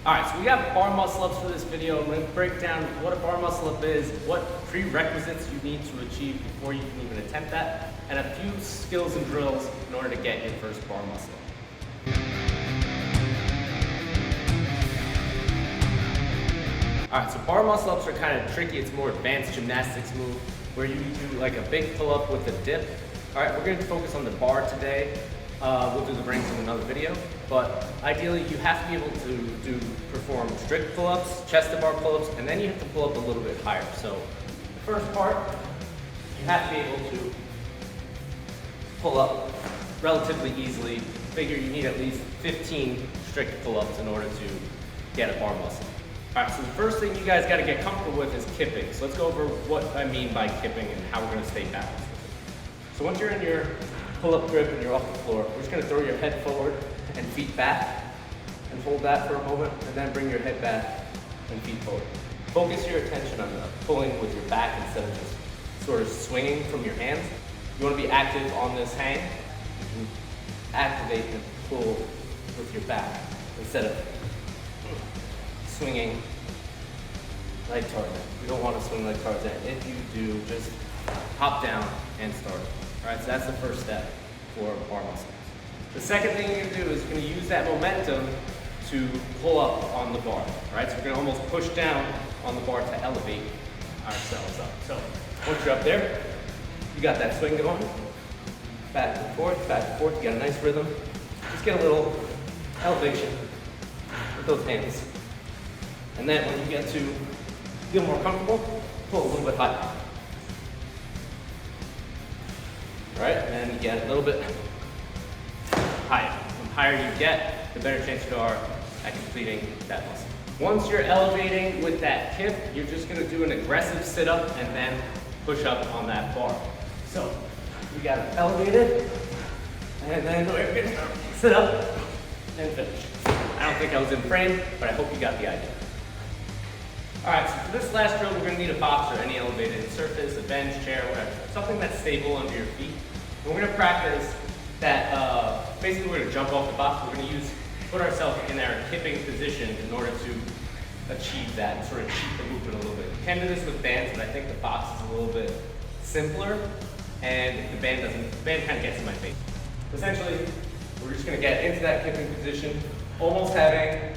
All right, so we got bar muscle ups for this video. I'm going to break down what a bar muscle up is, what prerequisites you need to achieve before you can even attempt that, and a few skills and drills in order to get your first bar muscle up. All right, so bar muscle ups are kind of tricky. It's more advanced gymnastics move where you do like a big pull up with a dip. All right, we're going to focus on the bar today. We'll do the rings in another video, but ideally you have to be able to perform strict pull-ups, chest-to-bar pull-ups, and then you have to pull up a little bit higher. So the first part, you have to be able to pull up relatively easily. Figure you need at least 15 strict pull-ups in order to get a bar muscle. All right, so the first thing you guys got to get comfortable with is kipping. So let's go over what I mean by kipping and how we're going to stay balanced. So once you're in your pull-up grip and you're off the floor, we're just going to throw your head forward and feet back and hold that for a moment, and then bring your head back and feet forward. Focus your attention on the pulling with your back instead of just sort of swinging from your hands. You want to be active on this hang. You can activate and pull with your back instead of swinging like Tarzan. You don't want to swing like Tarzan. If you do, just hop down and start it. All right, so that's the first step for bar muscles. The second thing you're going to do is you're going to use that momentum to pull up on the bar. All right, so we're going to almost push down on the bar to elevate ourselves up. So once you're up there, you got that swing going. Back and forth, you got a nice rhythm. Just get a little elevation with those hands. And then when you get to feel more comfortable, pull a little bit higher. All right, and then you get a little bit higher. The higher you get, the better chance you are at completing that muscle. Once you're elevating with that kip, you're just gonna do an aggressive sit-up and then push up on that bar. So, you got it elevated, and then we're gonna sit up and finish. I don't think I was in frame, but I hope you got the idea. All right, so for this last drill, we're gonna need a box or any elevated surface, a bench, chair, whatever. Something that's stable under your feet. And we're gonna practice that, basically we're gonna jump off the box. We're gonna put ourselves in our kipping position in order to achieve that and sort of cheat the movement a little bit. You can do this with bands, but I think the box is a little bit simpler, and the band kind of gets in my face. Essentially, we're just gonna get into that kipping position, almost having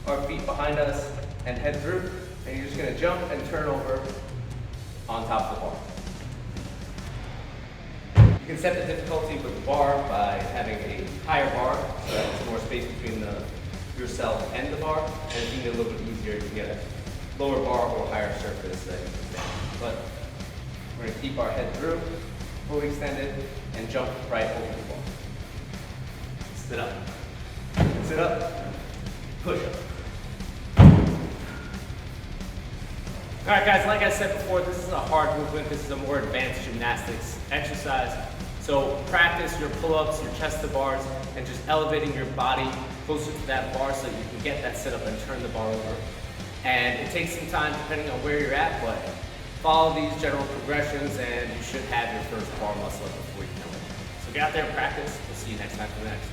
our feet behind us and head through, and you're just gonna jump and turn over on top of the bar. You can set the difficulty with the bar by having a higher bar, so that there's more space between yourself and the bar, and if you need a little bit easier, you can get a lower bar or higher surface that you can stand. But we're gonna keep our head through, fully extended, and jump right over the bar. Sit up, push up. All right, guys, like I said before, this is a hard movement. This is a more advanced gymnastics exercise. So practice your pull-ups, your chest to bars, and just elevating your body closer to that bar so you can get that sit-up and turn the bar over. And it takes some time depending on where you're at, but follow these general progressions and you should have your first bar muscle up before you know it. So get out there and practice. We'll see you next time for the next.